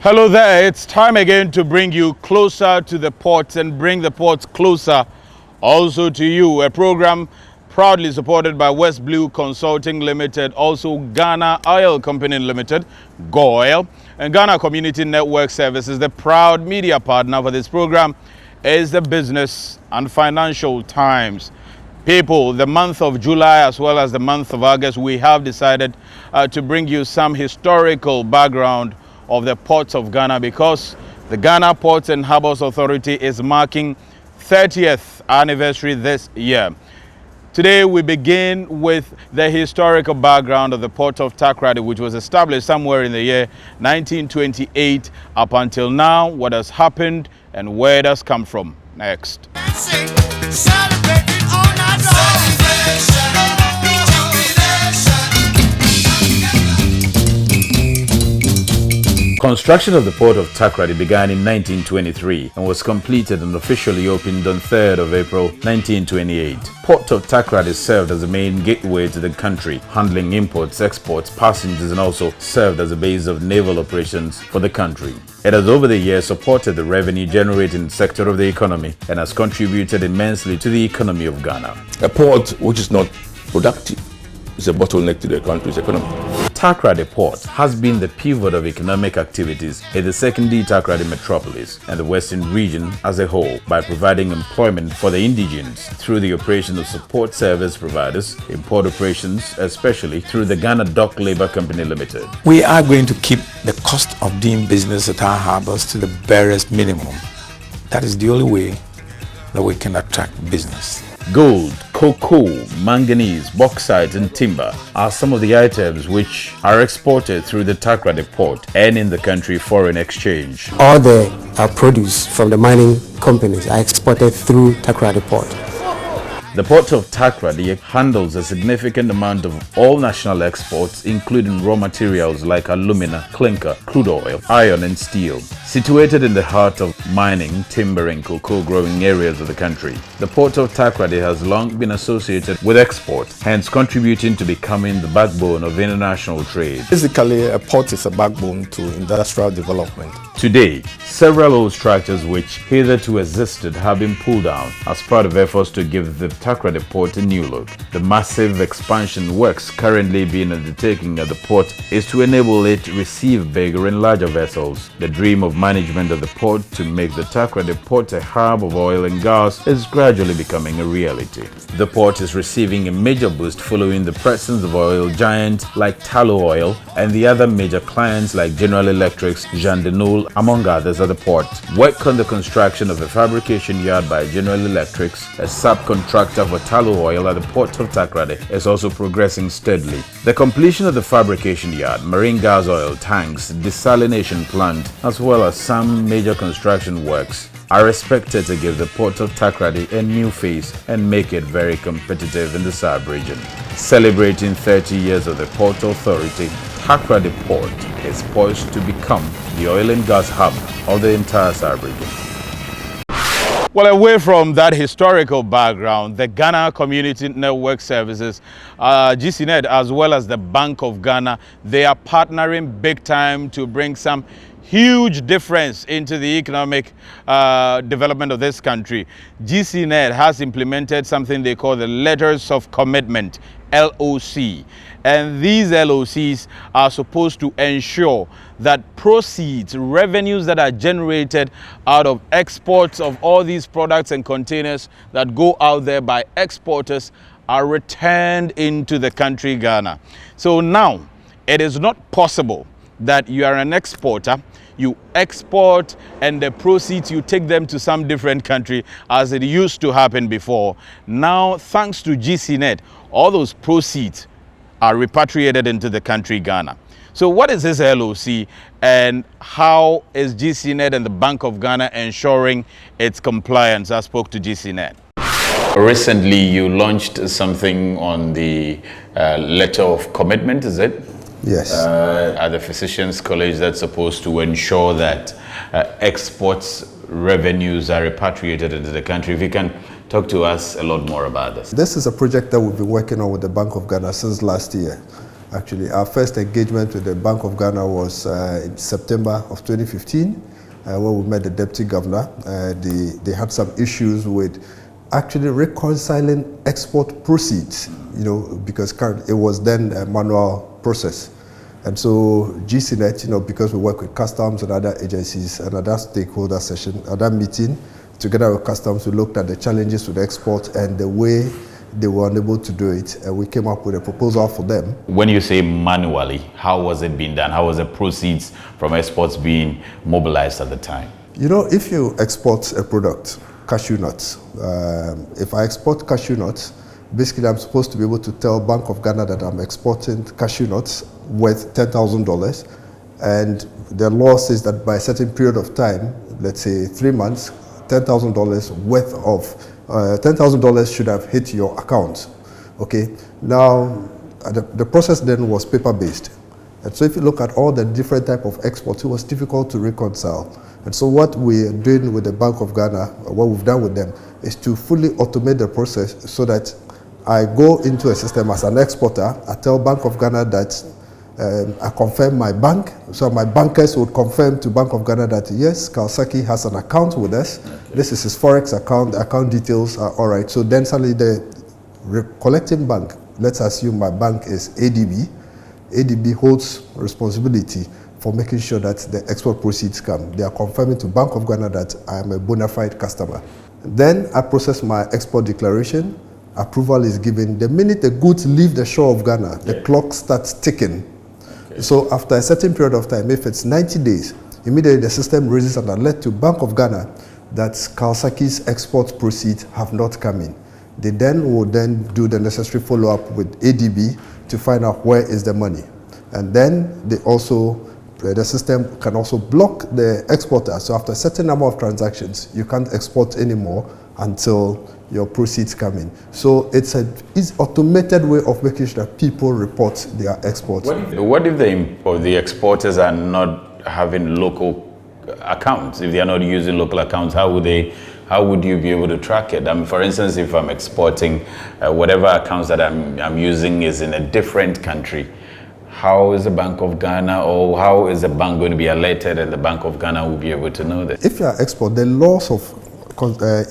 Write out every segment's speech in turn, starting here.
Hello there, it's time again to bring you closer to the ports and bring the ports closer also to you. A program proudly supported by West Blue Consulting Limited, also Ghana Oil Company Limited, GOIL, and Ghana Community Network Services. The proud media partner for this program is the Business and Financial Times. People, the month of July as well as the month of August, we have decided to bring you some historical background of the ports of Ghana, because the Ghana Ports and Harbours Authority is marking 30th anniversary this year. Today we begin with the historical background of the Port of Takoradi, which was established somewhere in the year 1928 up until now, what has happened and where it has come from. Next. Construction of the Port of Takoradi began in 1923 and was completed and officially opened on 3rd of April 1928. Port of Takoradi served as the main gateway to the country, handling imports, exports, passengers, and also served as a base of naval operations for the country. It has over the years supported the revenue-generating sector of the economy and has contributed immensely to the economy of Ghana. A port which is not productive is a bottleneck to the country's economy. Takoradi Port has been the pivot of economic activities in the secondary Takoradi metropolis and the western region as a whole, by providing employment for the indigenes through the operation of support service providers, import operations, especially through the Ghana Dock Labour Company Limited. We are going to keep the cost of doing business at our harbors to the barest minimum. That is the only way that we can attract business. Gold, cocoa, manganese, bauxite and timber are some of the items which are exported through the Takoradi port, earning the country foreign exchange. All the produce from the mining companies are exported through Takoradi port. The port of Takoradi handles a significant amount of all national exports, including raw materials like alumina, clinker, crude oil, iron and steel. Situated in the heart of mining, timber and cocoa growing areas of the country, the port of Takoradi has long been associated with export, hence contributing to becoming the backbone of international trade. Basically, a port is a backbone to industrial development. Today, several old structures which hitherto existed have been pulled down as part of efforts to give the Takoradi port a new look. The massive expansion works currently being undertaken at the port is to enable it to receive bigger and larger vessels. The dream of management of the port to make the Takoradi port a hub of oil and gas is gradually becoming a reality. The port is receiving a major boost following the presence of oil giants like Tullow Oil and the other major clients like General Electric's Jean de Noul, among others, at the port. Work on the construction of a fabrication yard by General Electric's, a subcontractor for Tullow Oil at the port of Takoradi, is also progressing steadily. The completion of the fabrication yard, marine gas oil tanks, desalination plant, as well as some major construction works are expected to give the port of Takoradi a new face and make it very competitive in the Sahab region. Celebrating 30 years of the Port Authority, Takoradi Port is poised to become the oil and gas hub of the entire Sahab region. Well, away from that historical background, the Ghana Community Network Services, GCNet, as well as the Bank of Ghana, they are partnering big time to bring some huge difference into the economic development of this country. GCNet has implemented something they call the Letters of Commitment, LOC. And these LOCs are supposed to ensure that proceeds, revenues that are generated out of exports of all these products and containers that go out there by exporters are returned into the country Ghana. So now it is not possible that you are an exporter, you export and the proceeds you take them to some different country as it used to happen before. Now, thanks to GCNet, all those proceeds are repatriated into the country Ghana. So what is this LOC and how is GCNet and the Bank of Ghana ensuring its compliance? I spoke to GCNet. Recently, you launched something on the letter of commitment, is it? Yes. At the Physicians College that's supposed to ensure that exports revenues are repatriated into the country. If you can talk to us a lot more about this. This is a project that we've been working on with the Bank of Ghana since last year. Actually, our first engagement with the Bank of Ghana was in September of 2015, where we met the Deputy Governor. They had some issues with actually reconciling export proceeds, because it was then a manual process. And so GCNet, because we work with customs and other agencies and at that stakeholder session, at that meeting, together with customs, we looked at the challenges with export and the way they were unable to do it. And we came up with a proposal for them. When you say manually, how was it being done? How was the proceeds from exports being mobilized at the time? If you export a product, cashew nuts, if I export cashew nuts, basically I'm supposed to be able to tell Bank of Ghana that I'm exporting cashew nuts worth $10,000, and the law says that by a certain period of time, let's say 3 months, $10,000 worth of $10,000 should have hit your account. Okay. Now, the process then was paper-based, and so if you look at all the different type of exports, it was difficult to reconcile. And so what we're doing with the Bank of Ghana, what we've done with them, is to fully automate the process so that I go into a system as an exporter. I tell Bank of Ghana that I confirm my bank, so my bankers would confirm to Bank of Ghana that yes, Kawasaki has an account with us. Okay. This is his forex account. The account details are all right. So then suddenly the collecting bank, let's assume my bank is ADB. ADB holds responsibility for making sure that the export proceeds come. They are confirming to Bank of Ghana that I am a bona fide customer. Then I process my export declaration. Approval is given. The minute the goods leave the shore of Ghana, the clock starts ticking. Okay. So after a certain period of time, if it's 90 days, immediately the system raises an alert to Bank of Ghana that Kawasaki's export proceeds have not come in. They will then do the necessary follow-up with ADB to find out where is the money. And then the system can also block the exporter. So after a certain number of transactions, you can't export anymore until your proceeds come in. So it's an automated way of making sure that people report their exports. What if the exporters are not having local accounts? If they are not using local accounts, how would you be able to track it? For instance, if I'm exporting, whatever accounts that I'm using is in a different country, how is the Bank of Ghana, or how is the bank going to be alerted and the Bank of Ghana will be able to know this? If you are export, the laws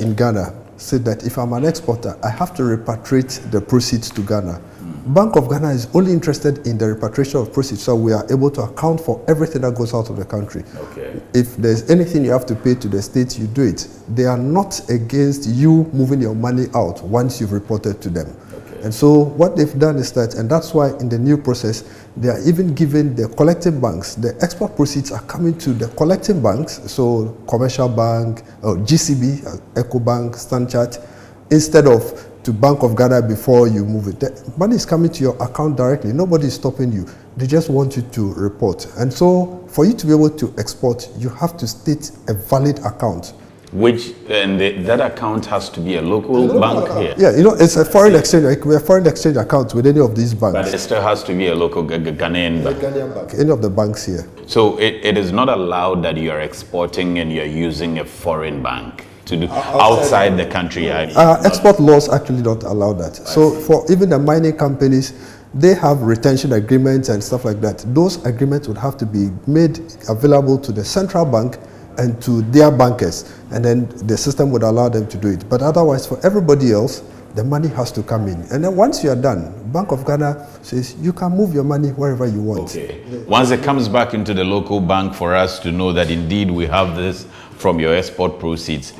in Ghana say that if I'm an exporter, I have to repatriate the proceeds to Ghana. Bank of Ghana is only interested in the repatriation of proceeds, so we are able to account for everything that goes out of the country. Okay. If there's anything you have to pay to the state, you do it. They are not against you moving your money out once you've reported to them. Okay. And so what they've done is that, and that's why in the new process, they are even giving the collecting banks, the export proceeds are coming to the collecting banks, so Commercial Bank, or GCB, EcoBank, StanChart, instead of to Bank of Ghana before you move it. The money is coming to your account directly. Nobody is stopping you. They just want you to report. And so for you to be able to export, you have to state a valid account. That account has to be a local bank here? Yeah, it's a foreign exchange. Like we're a foreign exchange account with any of these banks. But it still has to be a local Ghanaian bank? Ghanaian bank, any of the banks here. So it is not allowed that you're exporting and you're using a foreign bank to do outside the country? Export laws actually don't allow that. So for even the mining companies, they have retention agreements and stuff like that. Those agreements would have to be made available to the central bank and to their bankers, and then the system would allow them to do it. But otherwise, for everybody else, the money has to come in. And then once you are done, Bank of Ghana says you can move your money wherever you want. Okay. Once it comes back into the local bank for us to know that indeed we have this from your export proceeds,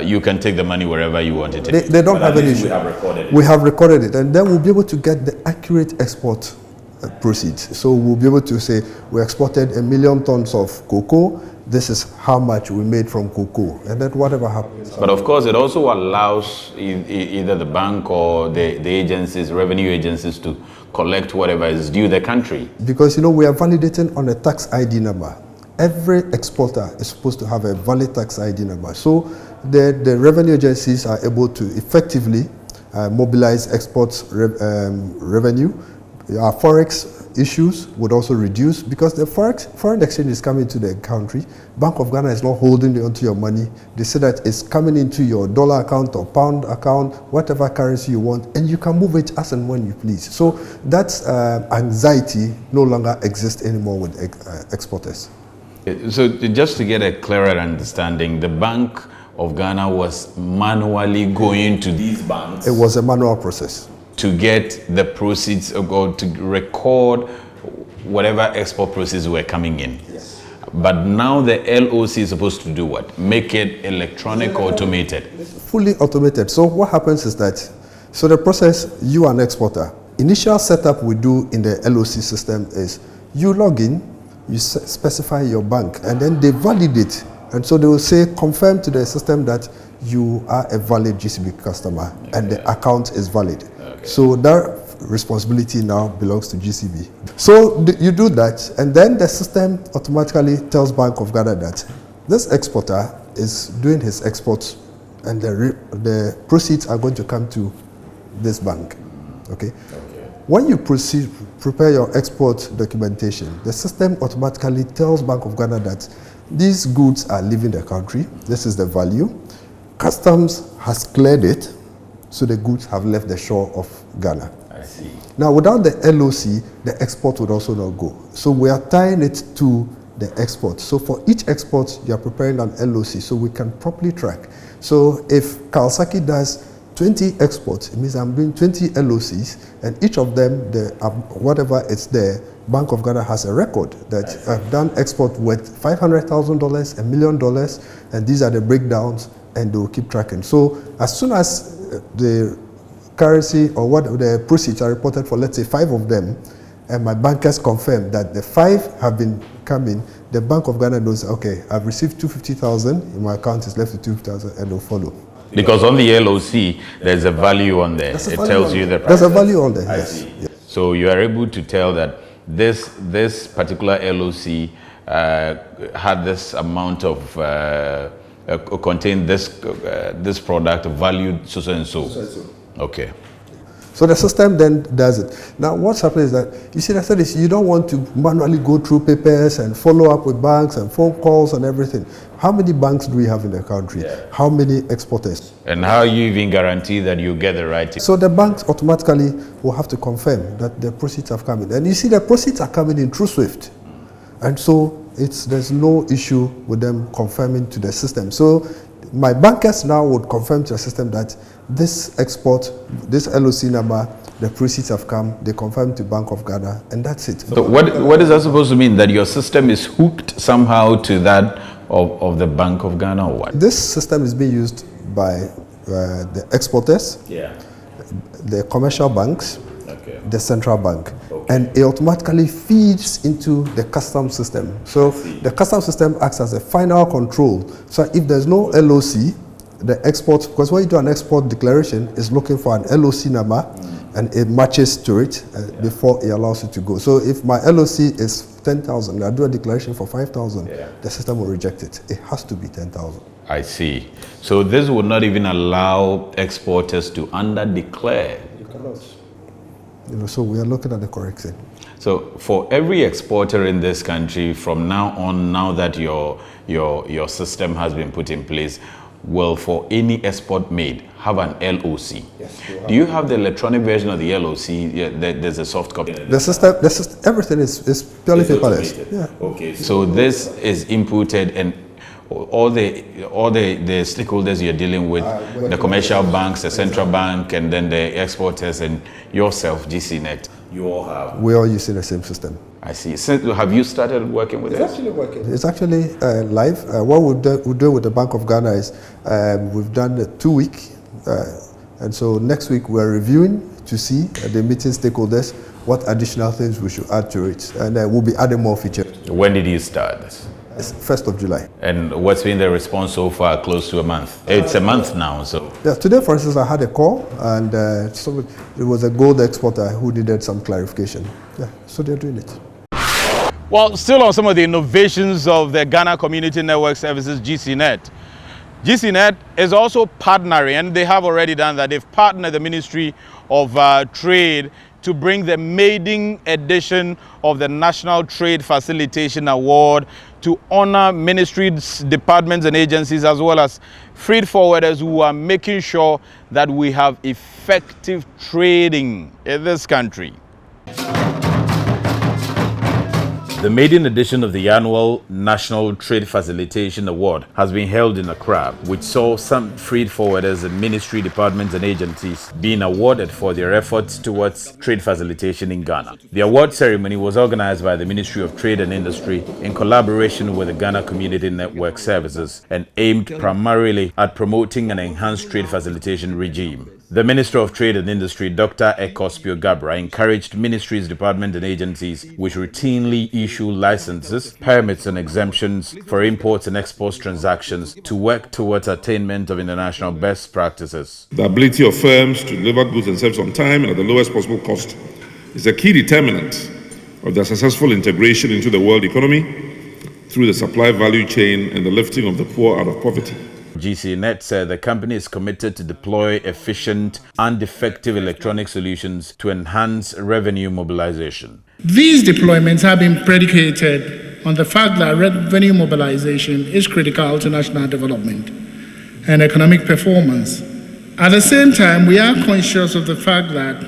you can take the money wherever you want it. They don't have any issue. We have recorded it, and then we'll be able to get the accurate export proceeds. So we'll be able to say we exported 1 million tons of cocoa. This is how much we made from cocoa, and then whatever happens. But of course, it also allows either the bank or the agencies, revenue agencies, to collect whatever is due the country. Because we are validating on a tax ID number. Every exporter is supposed to have a valid tax ID number. So the revenue agencies are able to effectively mobilize exports revenue. Our forex issues would also reduce because the foreign exchange is coming to the country. Bank of Ghana is not holding onto your money. They say that it's coming into your dollar account or pound account, whatever currency you want, and you can move it as and when you please. So that anxiety no longer exists anymore with exporters. So just to get a clearer understanding, the Bank of Ghana was manually going to these banks. It was a manual process. To get the proceeds or to record whatever export proceeds were coming in. Yes. But now the LOC is supposed to do what? Make it electronic or automated? Fully automated. So what happens is that, so the process, you are an exporter. Initial setup we do in the LOC system is you log in, you specify your bank, and then they validate. And so they will say, confirm to the system that you are a valid GCB customer and the account is valid. So that responsibility now belongs to GCB. So you do that, and then the system automatically tells Bank of Ghana that this exporter is doing his exports, and the proceeds are going to come to this bank. Okay. When you prepare your export documentation, the system automatically tells Bank of Ghana that these goods are leaving the country. This is the value. Customs has cleared it. So the goods have left the shore of Ghana. I see. Now, without the LOC, the export would also not go. So we are tying it to the export. So for each export, you are preparing an LOC so we can properly track. So if Kawasaki does 20 exports, it means I'm doing 20 LOCs, and each of them, whatever is there, Bank of Ghana has a record that I've done export worth $500,000, $1 million, and these are the breakdowns, and they will keep tracking. So as soon as the currency or what the proceeds are reported for, let's say 5 of them, and my bankers confirm that the 5 have been coming, the Bank of Ghana knows, okay, I've received 250,000, in my account is left with 250,000, and they'll follow. Because on the LOC, there's a value on there. It tells you the price. There's a value on there, yes. So you are able to tell that this particular LOC had this amount of contain this product valued so and so. Okay. So the system then does it. Now what's happening is that, you see, that's this, you don't want to manually go through papers and follow up with banks and phone calls and everything. How many banks do we have in the country? How many exporters? And how you even guarantee that you get the right? So the banks automatically will have to confirm that the proceeds have come in. And you see, the proceeds are coming in through SWIFT. And so there's no issue with them confirming to the system. So my bankers now would confirm to the system that this export, this LOC number, the proceeds have come, they confirm to Bank of Ghana, and that's it. So what is that supposed to mean? That your system is hooked somehow to that of the Bank of Ghana, or what? This system is being used by the exporters, the commercial banks, the central bank, and it automatically feeds into the customs system. So the customs system acts as a final control. So if there's no LOC, the export, because when you do an export declaration, it's looking for an LOC number, and it matches to it before it allows it to go. So if my LOC is 10,000, I do a declaration for 5,000, the system will reject it. It has to be 10,000. I see. So this would not even allow exporters to under-declare. You cannot. So we are looking at the correct thing. So for every exporter in this country, from now on, now that your system has been put in place, will, for any export made, have an LOC? Yes. Do you have the electronic version of the LOC? There's a soft copy. The system, everything is purely paperless. Okay. So this is inputted, and all the stakeholders you're dealing with, the commercial banks, the central bank, and then the exporters, and yourself, GCNet, you all have. We're all using the same system. I see. So have you started working with it? It's actually working. It's actually live. What we do with the Bank of Ghana is we've done a 2-week, and so next week we're reviewing to see the meeting stakeholders what additional things we should add to it, and we'll be adding more features. When did you start this? It's 1st of July. And what's been the response so far? Close to a month. It's a month now, so. Yeah, today, for instance, I had a call, and so it was a gold exporter who needed some clarification. Yeah, so they're doing it. Well, still on some of the innovations of the Ghana Community Network Services, GCNet. GCNet is also partnering, and they have already done that. They've partnered the Ministry of Trade to bring the maiden edition of the National Trade Facilitation Award to honor ministries, departments and agencies, as well as freight forwarders who are making sure that we have effective trading in this country. The maiden edition of the annual National Trade Facilitation Award has been held in Accra, which saw some freight forwarders and ministry departments and agencies being awarded for their efforts towards trade facilitation in Ghana. The award ceremony was organized by the Ministry of Trade and Industry in collaboration with the Ghana Community Network Services and aimed primarily at promoting an enhanced trade facilitation regime. The Minister of Trade and Industry, Dr. Ekospio Gabra, encouraged ministries, departments and agencies which routinely issue licenses, permits and exemptions for imports and exports transactions to work towards attainment of international best practices. The ability of firms to deliver goods and services on time and at the lowest possible cost is a key determinant of their successful integration into the world economy through the supply value chain and the lifting of the poor out of poverty. GCNet said the company is committed to deploy efficient and effective electronic solutions to enhance revenue mobilization. These deployments have been predicated on the fact that revenue mobilization is critical to national development and economic performance. At the same time, we are conscious of the fact that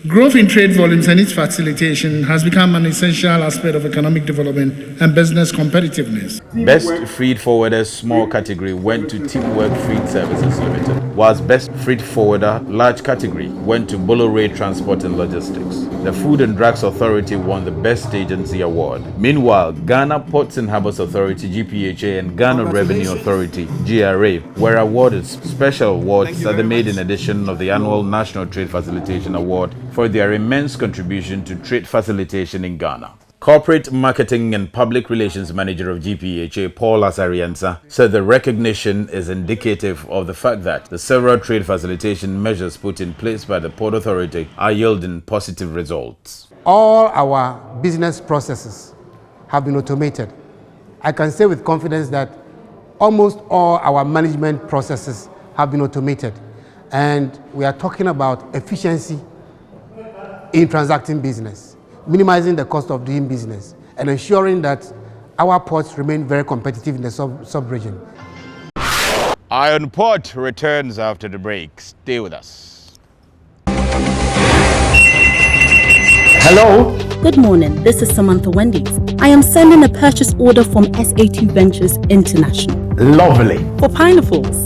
growth in trade volumes and its facilitation has become an essential aspect of economic development and business competitiveness. Best Freight Forwarder small category went to Teamwork Freight Services Limited, whilst Best Freight Forwarder large category went to Bolore Transport and Logistics. The Food and Drugs Authority won the Best Agency Award. Meanwhile, Ghana Ports and Harbours Authority (GPHA) and Ghana Revenue Authority (GRA) were awarded special awards at the maiden edition of the annual National Trade Facilitation Award for their immense contribution to trade facilitation in Ghana. Corporate Marketing and Public Relations Manager of GPHA, Paul Asariansa, said the recognition is indicative of the fact that the several trade facilitation measures put in place by the Port Authority are yielding positive results. All our business processes have been automated. I can say with confidence that almost all our management processes have been automated. And we are talking about efficiency in transacting business, minimizing the cost of doing business, and ensuring that our ports remain very competitive in the sub-region. Iron Port returns after the break. Stay with us. Hello? Good morning, this is Samantha Wendy's. I am sending a purchase order from SA2 Ventures International. Lovely. For pineapples.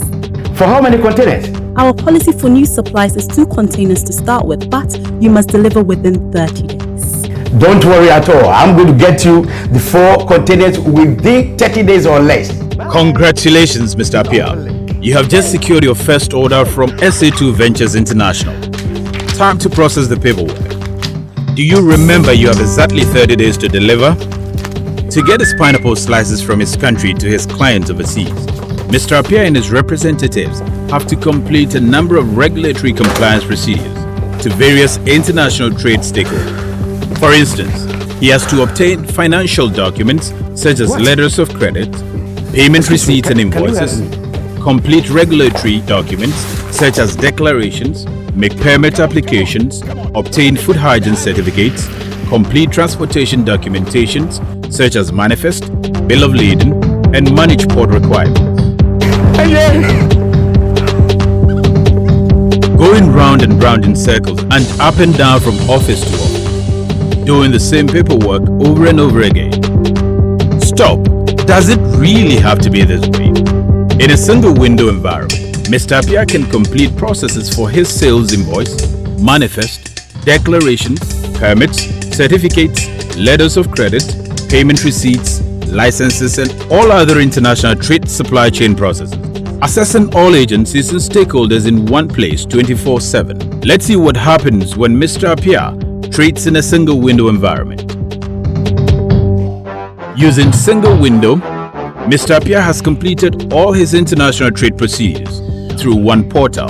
For how many containers? Our policy for new supplies is 2 containers to start with, but you must deliver within 30 days. Don't worry at all. I'm going to get you the 4 containers within 30 days or less. Congratulations, Mr. Apia. You have just secured your first order from SA2 Ventures International. Time to process the paperwork. Do you remember you have exactly 30 days to deliver? To get his pineapple slices from his country to his clients overseas, Mr. Apia and his representatives have to complete a number of regulatory compliance procedures to various international trade stakeholders. For instance, he has to obtain financial documents such as letters of credit, payment receipts and invoices, complete regulatory documents such as declarations, make permit applications, obtain food hygiene certificates, complete transportation documentations such as manifest, bill of lading, and manage port requirements. Going round and round in circles and up and down from office to office, doing the same paperwork over and over again. Stop. Does it really have to be this way? In a single window environment, Mr. Apia can complete processes for his sales invoice, manifest, declarations, permits, certificates, letters of credit, payment receipts, licenses, and all other international trade supply chain processes. Assessing all agencies and stakeholders in one place 24/7. Let's see what happens when Mr. Apia trades in a single window environment. Using single window, Mr. Apia has completed all his international trade procedures through one portal.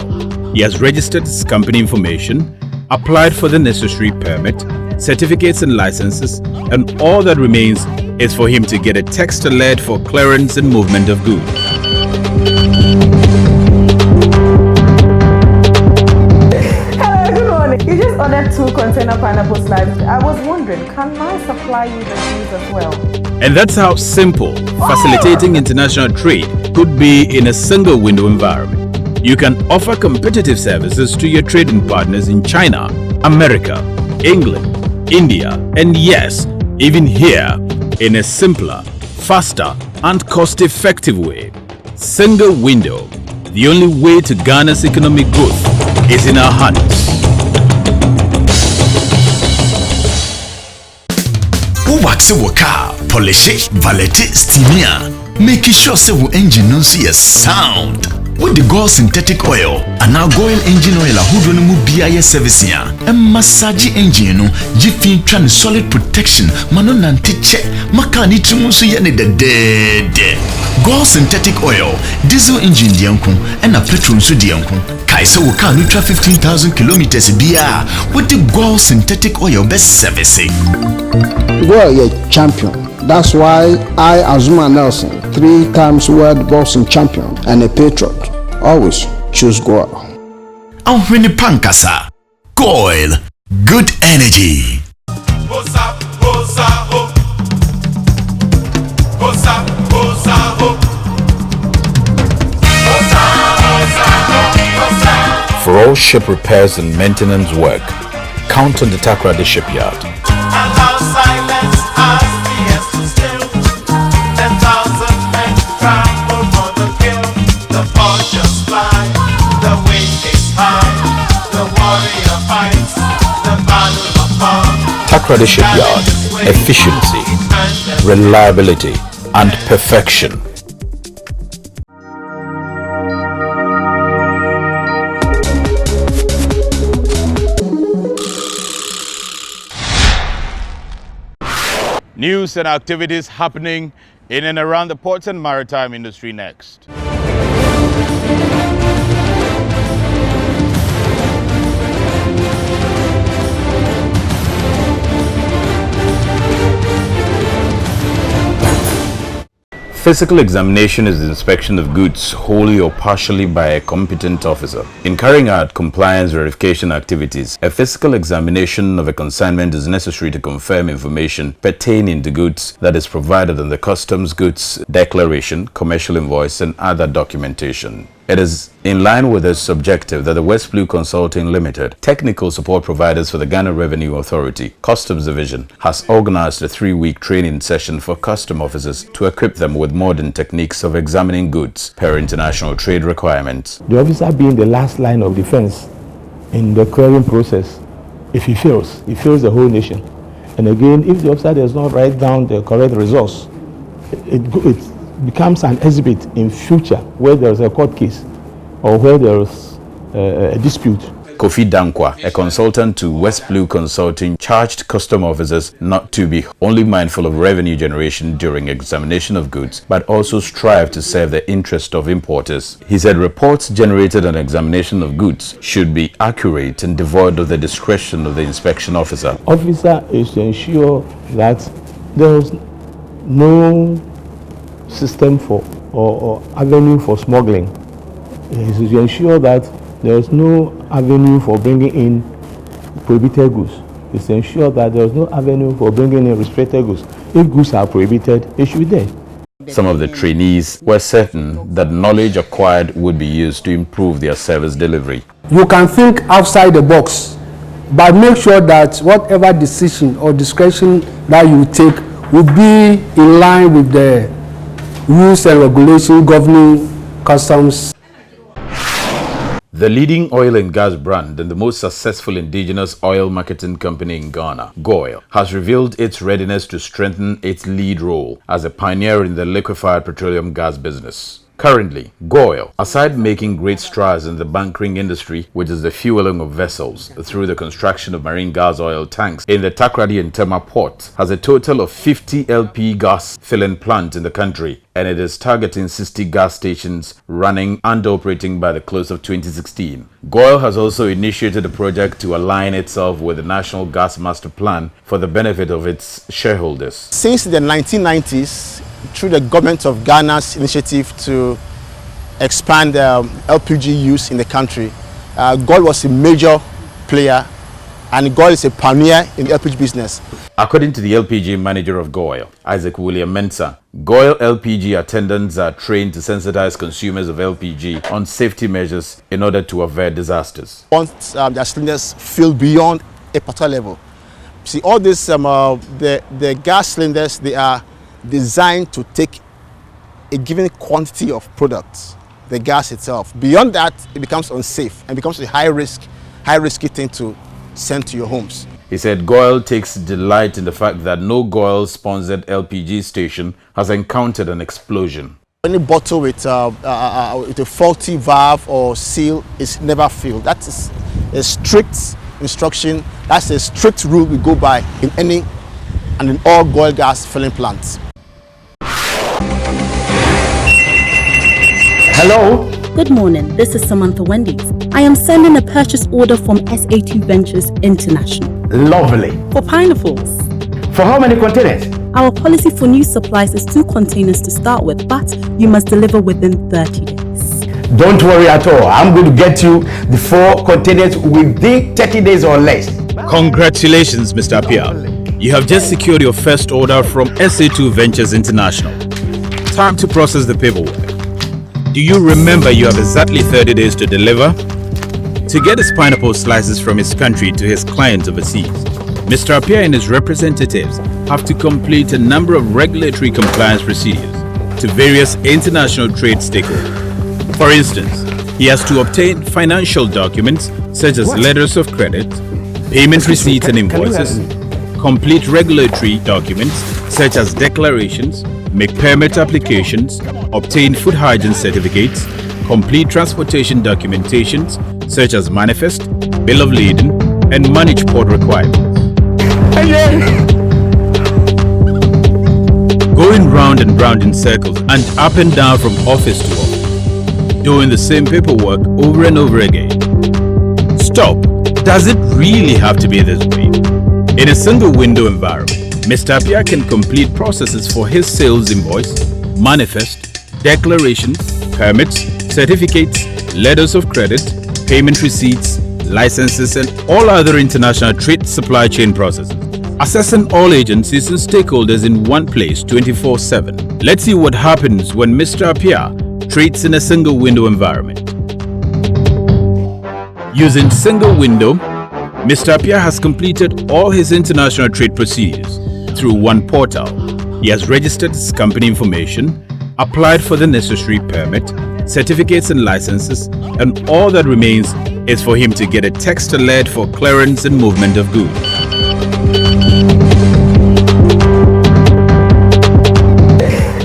He has registered his company information, applied for the necessary permit, certificates and licenses, and all that remains is for him to get a text alert for clearance and movement of goods. Hello, good morning. You just other 2 container pineapples left. I was wondering, can I supply you the juice as well? And that's how simple facilitating international trade could be in a single window environment. You can offer competitive services to your trading partners in China, America, England, India, and yes, even here in a simpler, faster, and cost-effective way. Single window. The only way to Ghana's economic growth is in our hands. Wax your car, polish it, valet it, steamia. Making sure say your engine no see a sound. With the Goil synthetic oil, and now Goil engine oil ahodo no mu BIS service ya. And massage engine no, jiffin tran solid protection, mano nante che, makani tumusu ya ne de. Goil synthetic oil, diesel engine dianko, and a petrol so dianko. Kaisa waka nutra 15,000 kilometers biya with the Goil synthetic oil best servicing. Goil a champion. That's why I, Azuma Nelson, 3 times world boxing champion and a patriot, always choose Goil. And when the pankasa, Goil, good energy. For all ship repairs and maintenance work, count on the Takoradi Shipyard. Takoradi Shipyard, efficiency, reliability, and perfection. News and activities happening in and around the ports and maritime industry next. Physical examination is the inspection of goods wholly or partially by a competent officer. In carrying out compliance verification activities, a physical examination of a consignment is necessary to confirm information pertaining to goods that is provided in the customs goods declaration, commercial invoice, and other documentation. It is in line with this objective that the West Blue Consulting Limited, technical support providers for the Ghana Revenue Authority, Customs Division, has organized a 3-week training session for custom officers to equip them with modern techniques of examining goods per international trade requirements. The officer being the last line of defense in the clearing process, if he fails the whole nation. And again, if the officer does not write down the correct results, it becomes an exhibit in future where there is a court case or where there is a dispute. Kofi Dankwa, a consultant to West Blue Consulting, charged custom officers not to be only mindful of revenue generation during examination of goods, but also strive to serve the interest of importers. He said reports generated on examination of goods should be accurate and devoid of the discretion of the inspection officer. Officer is to ensure that there is no system for or avenue for smuggling. It is to ensure that there is no avenue for bringing in prohibited goods. It is to ensure that there is no avenue for bringing in restricted goods. If goods are prohibited, it should be there. Some of the trainees were certain that knowledge acquired would be used to improve their service delivery. You can think outside the box, but make sure that whatever decision or discretion that you take will be in line with the rules and regulations governing customs. The leading oil and gas brand and the most successful indigenous oil marketing company in Ghana, Goil, has revealed its readiness to strengthen its lead role as a pioneer in the liquefied petroleum gas business. Currently, Goil, aside making great strides in the bunkering industry, which is the fueling of vessels through the construction of marine gas oil tanks in the Takoradi and Tema port, has a total of 50 LP gas filling plants in the country, and it is targeting 60 gas stations running and operating by the close of 2016. Goil has also initiated a project to align itself with the National Gas Master Plan for the benefit of its shareholders. Since the 1990s, through the government of Ghana's initiative to expand LPG use in the country, Goil was a major player and GOIL is a pioneer in the LPG business. According to the LPG manager of GOIL, Isaac William Mensah, GOIL LPG attendants are trained to sensitize consumers of LPG on safety measures in order to avert disasters. Once their cylinders fill beyond a particular level, see all these the gas cylinders, they are designed to take a given quantity of products, the gas itself. Beyond that, it becomes unsafe and becomes a high risky thing to send to your homes. He said GOIL takes delight in the fact that no GOIL-sponsored LPG station has encountered an explosion. Any bottle with a faulty valve or seal is never filled. That is a strict instruction. That's a strict rule we go by in any and in all GOIL gas filling plants. Hello. Good morning. This is Samantha Wendy's. I am sending a purchase order from SA2 Ventures International. Lovely. For pineapples. For how many containers? Our policy for new supplies is 2 containers to start with, but you must deliver within 30 days. Don't worry at all. I'm going to get you the 4 containers within 30 days or less. Congratulations, Mr. Apia. You have just secured your first order from SA2 Ventures International. Time to process the paperwork. Do you remember you have exactly 30 days to deliver? To get his pineapple slices from his country to his clients overseas, Mr. Apia and his representatives have to complete a number of regulatory compliance procedures to various international trade stakeholders. For instance, he has to obtain financial documents such as letters of credit, payment receipts and invoices, complete regulatory documents such as declarations, make permit applications, obtain food hygiene certificates, complete transportation documentations such as manifest, bill of lading, and manage port requirements. Going round and round in circles and up and down from office to office, doing the same paperwork over and over again. Stop. Does it really have to be this way? In a single window environment, Mr. Apia can complete processes for his sales invoice, manifest, declarations, permits, certificates, letters of credit, payment receipts, licenses, and all other international trade supply chain processes. Assessing all agencies and stakeholders in one place 24/7. Let's see what happens when Mr. Apia trades in a single window environment. Using single window, Mr. Apia has completed all his international trade procedures through one portal. He has registered his company information, applied for the necessary permit, certificates and licenses, and all that remains is for him to get a text alert for clearance and movement of goods.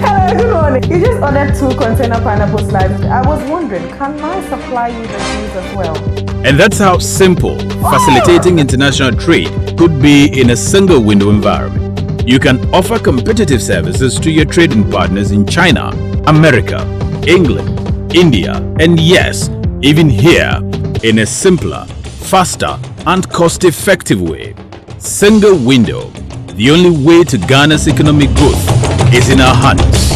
Hello, good morning. You just ordered 2 container pineapple slices. I was wondering, can I supply you the juice as well? And that's how simple facilitating international trade could be in a single window environment. You can offer competitive services to your trading partners in China, America, England, India, and yes, even here in a simpler, faster, and cost-effective way. Single window, the only way to Ghana's economic growth is in our hands.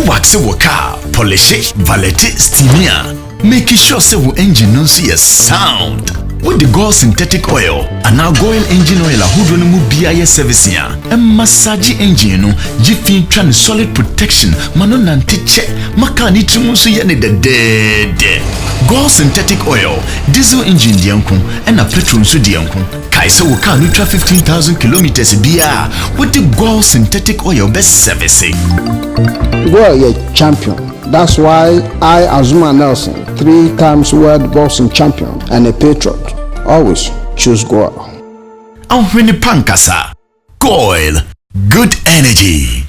Wax your car, polish it, valet it, steamia. Make sure say your engine no see a sound. With the GOIL synthetic oil, and now GOIL engine oil ahodo no mu BIS service ya. And massage engine no, jifin tran solid protection, mano nante che, maka ni trimu so ye ne de. GOIL synthetic oil, diesel engine dianko, and a petrol so dianko. Kaisa wo car nutra 15,000 kilometers biya with the GOIL synthetic oil best servicing. GOIL is champion. That's why I, Azuma Nelson, 3 times world boxing champion and a patriot, always choose GOIL. Awini pankasa, GOIL, good energy.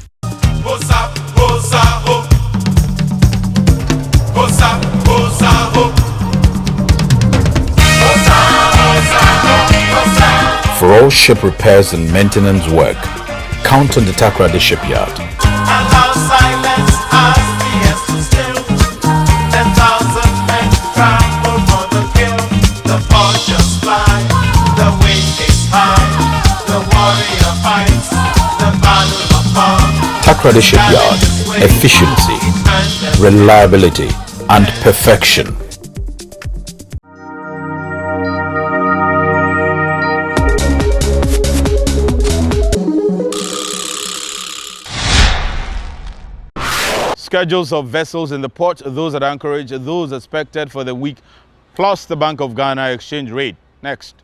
For all ship repairs and maintenance work, count on the Takoradi Shipyard. Takoradi Shipyard, efficiency, reliability, and perfection. schedules of vessels in the port, those at anchorage, those expected for the week, plus the Bank of Ghana exchange rate. Next.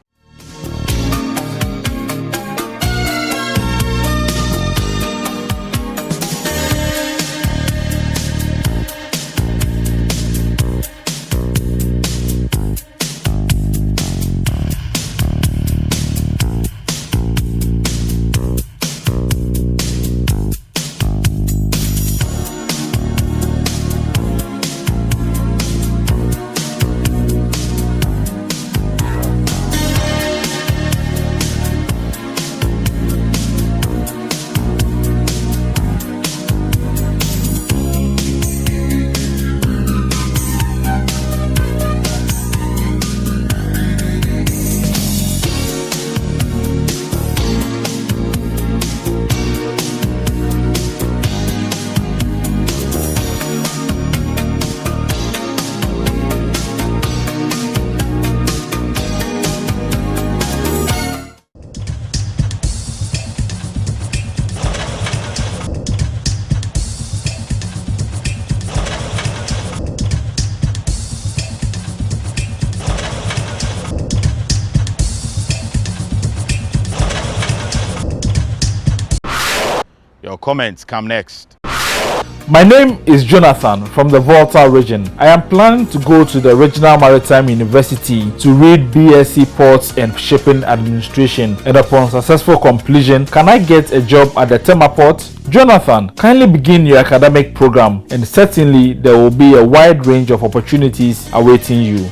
Your comments come next. My name is Jonathan from the Volta region. I am planning to go to the Regional Maritime University to read BSc Ports and Shipping Administration, and upon successful completion, can I get a job at the Tema Port? Jonathan, kindly begin your academic program, and certainly there will be a wide range of opportunities awaiting you.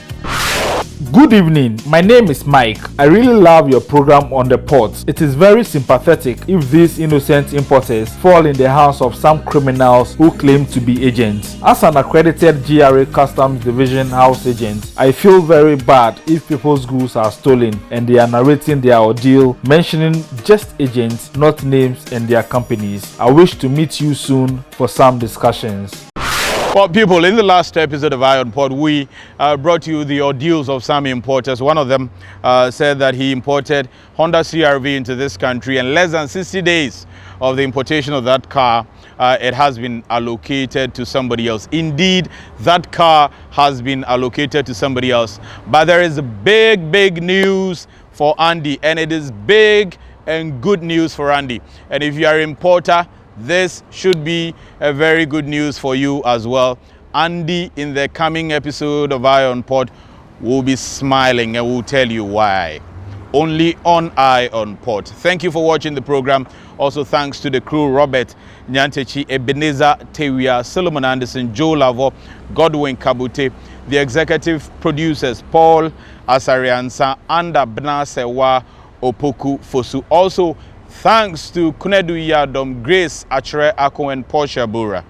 Good evening, my name is Mike. I really love your program on the port. It is very sympathetic if these innocent importers fall in the hands of some criminals who claim to be agents. As an accredited GRA Customs Division house agent, I feel very bad if people's goods are stolen and they are narrating their ordeal, mentioning just agents, not names and their companies. I wish to meet you soon for some discussions. Well, people, in the last episode of Eye on Port, we brought you the ordeals of some importers. One of them said that he imported Honda CR-V into this country, and less than 60 days of the importation of that car, it has been allocated to somebody else. Indeed, that car has been allocated to somebody else. But there is big news for Andy, and it is big and good news for Andy. And if you are an importer, this should be a very good news for you as well. Andy, in the coming episode of Eye on Port, will be smiling and will tell you why. Only on Eye on Port. Thank you for watching the program. Also thanks to the crew: Robert Nyantechi, Ebenezer Tewia, Solomon Anderson, Joe Lavo, Godwin Kabute, the executive producers Paul Asariansa, Anda Bnasewa Opoku Fosu. Also thanks to Kunedu Yadom, Grace Achere Ako, and Portia Bura.